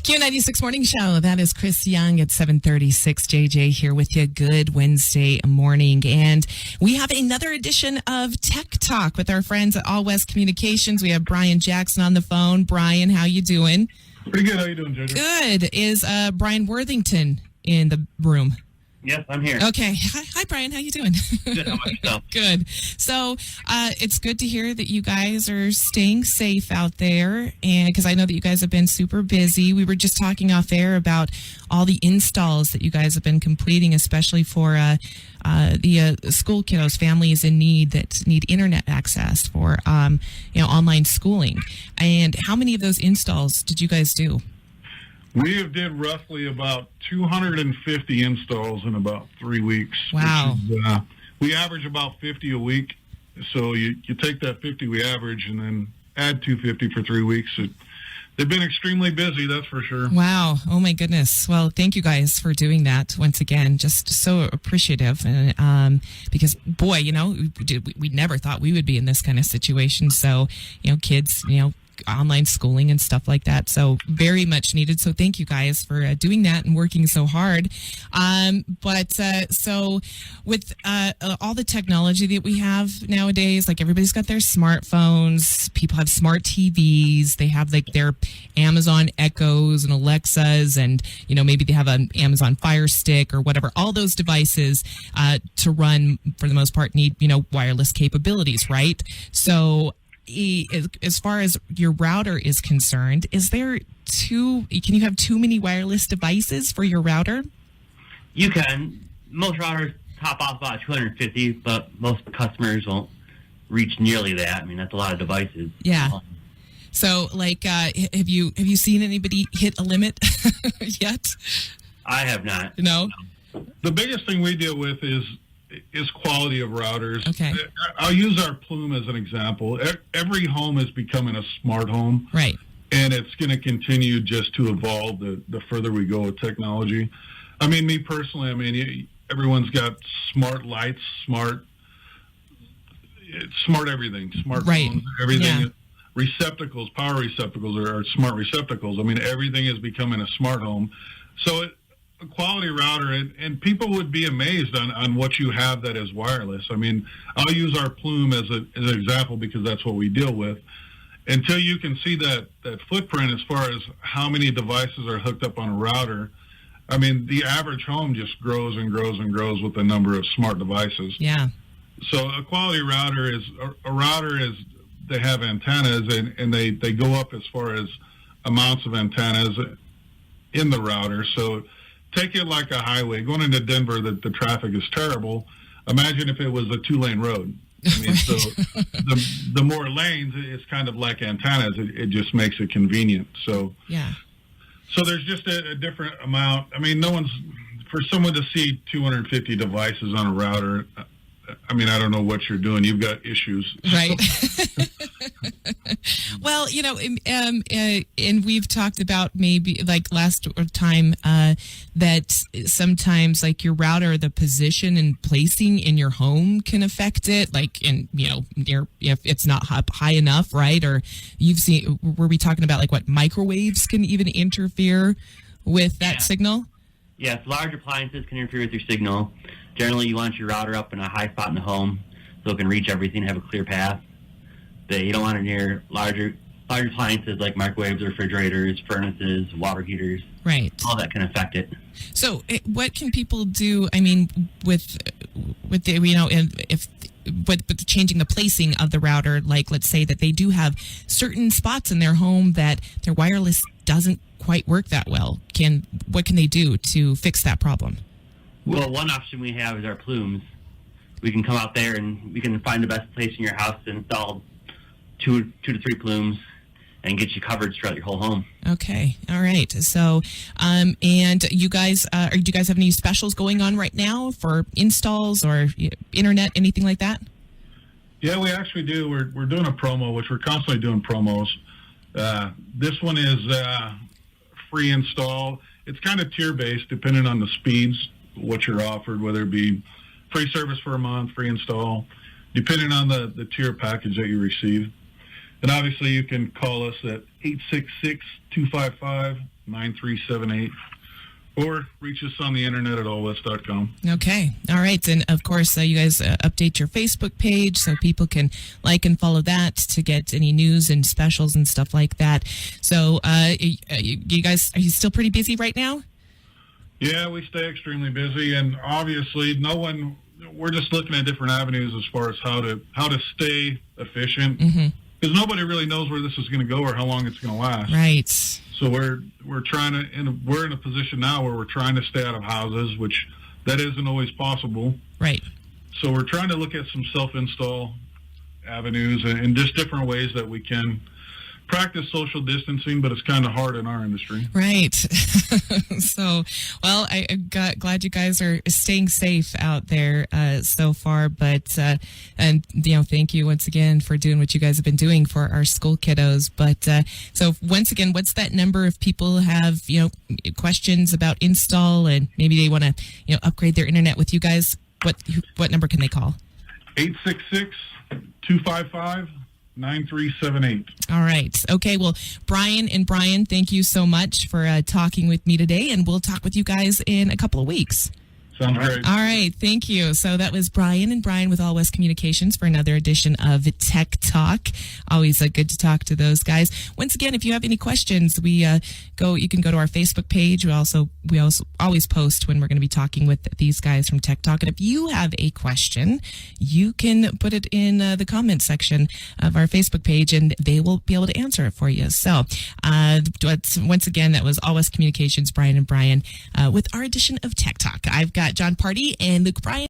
Q96 Morning Show. That is Chris Young at 7:36. JJ here with you. Good Wednesday morning. And we have another edition of Tech Talk with our friends at All West Communications. We have Brian Jackson on the phone. Brian, how you doing? Pretty good. How you doing, JJ? Good. Is Brian Worthington in the room? Yes, I'm here. Okay. Hi, Brian. How you doing? Good. How about yourself? Good. So it's good to hear that you guys are staying safe out there, and because I know that you guys have been super busy. We were just talking off air about all the installs that you guys have been completing, especially for the school kiddos, families in need that need internet access for online schooling. And how many of those installs did you guys do? We have did roughly about 250 installs in about 3 weeks. Wow. Which is, we average about 50 a week. So you take that 50 we average and then add 250 for 3 weeks. They've been extremely busy, that's for sure. Wow. Oh, my goodness. Well, thank you guys for doing that once again. Just so appreciative. And, because, boy, we never thought we would be in this kind of situation. So, kids, online schooling and stuff like that. So very much needed. So thank you guys for doing that and working so hard. So with all the technology that we have nowadays, like everybody's got their smartphones, people have smart TVs, they have like their Amazon Echoes and Alexas, and maybe they have an Amazon Fire Stick or whatever. All those devices to run, for the most part, need wireless capabilities, right? So as far as your router is concerned, can you have too many wireless devices for your router? You can. Most routers top off about 250, but most customers won't reach nearly that. I mean, that's a lot of devices. Yeah. So, have you seen anybody hit a limit yet? I have not. No? The biggest thing we deal with is quality of routers. Okay. I'll use our Plume as an example. Every home is becoming a smart home. Right. And it's going to continue just to evolve the further we go with technology. I mean, me personally, everyone's got smart lights, smart everything, smart phones, everything. Yeah. Receptacles, power receptacles are smart receptacles. I mean, everything is becoming a smart home. So a quality router, and people would be amazed on what you have that is wireless. I mean, I'll use our Plume as an example because that's what we deal with. Until you can see that footprint as far as how many devices are hooked up on a router, I mean, the average home just grows and grows and grows with the number of smart devices. Yeah. So a quality router is, they have antennas, and they go up as far as amounts of antennas in the router. So take it like a highway. Going into Denver, the traffic is terrible. Imagine if it was a 2-lane road. I mean, so the more lanes, it's kind of like antennas. It just makes it convenient. So yeah. So there's just a different amount. I mean, for someone to see 250 devices on a router, I mean, I don't know what you're doing. You've got issues. Right. Well, and we've talked about maybe like last time that sometimes like your router, the position and placing in your home can affect it. Like if it's not high enough, right? Or were we talking about like what microwaves can even interfere with that signal? Yes, large appliances can interfere with your signal. Generally, you want your router up in a high spot in the home so it can reach everything and have a clear path. But you don't want it near larger appliances like microwaves, refrigerators, furnaces, water heaters. Right. All that can affect it. So what can people do, I mean, with changing the placing of the router, like let's say that they do have certain spots in their home that their wireless doesn't quite work that well. What can they do to fix that problem? Well, one option we have is our Plumes. We can come out there and we can find the best place in your house to install two to three Plumes and get you coverage throughout your whole home. Okay. All right. So, and you guys, do you guys have any specials going on right now for installs or internet, anything like that? Yeah, we actually do. We're doing a promo, which we're constantly doing promos. This one is free install. It's kind of tier-based, depending on the speeds, what you're offered, whether it be free service for a month, free install, depending on the tier package that you receive. And obviously, you can call us at 9378, or reach us on the internet at allwest.com. Okay. All right. And of course, you guys update your Facebook page so people can like and follow that to get any news and specials and stuff like that. So you guys, are you still pretty busy right now? Yeah, we stay extremely busy, and obviously we're just looking at different avenues as far as how to stay efficient, because nobody really knows where this is going to go or how long it's going to last. Right. So we're trying to, and we're in a position now where we're trying to stay out of houses, which that isn't always possible. Right. So we're trying to look at some self-install avenues and just different ways that we can practice social distancing, but it's kind of hard in our industry. Right. So, well, I'm glad you guys are staying safe out there so far. But, and, thank you once again for doing what you guys have been doing for our school kiddos. But, so once again, what's that number if people have, questions about install and maybe they want to, upgrade their internet with you guys? What number can they call? 866-255-9378. All right. Okay. Well, Brian and Brian, thank you so much for talking with me today, and we'll talk with you guys in a couple of weeks. Sounds great. All right. Thank you. So that was Brian and Brian with All West Communications for another edition of Tech Talk. Always good to talk to those guys. Once again, if you have any questions, you can go to our Facebook page. We also always post when we're going to be talking with these guys from Tech Talk. And if you have a question, you can put it in the comment section of our Facebook page, and they will be able to answer it for you. So once again, that was All West Communications, Brian and Brian, with our edition of Tech Talk. I've got John Party and Luke Bryan.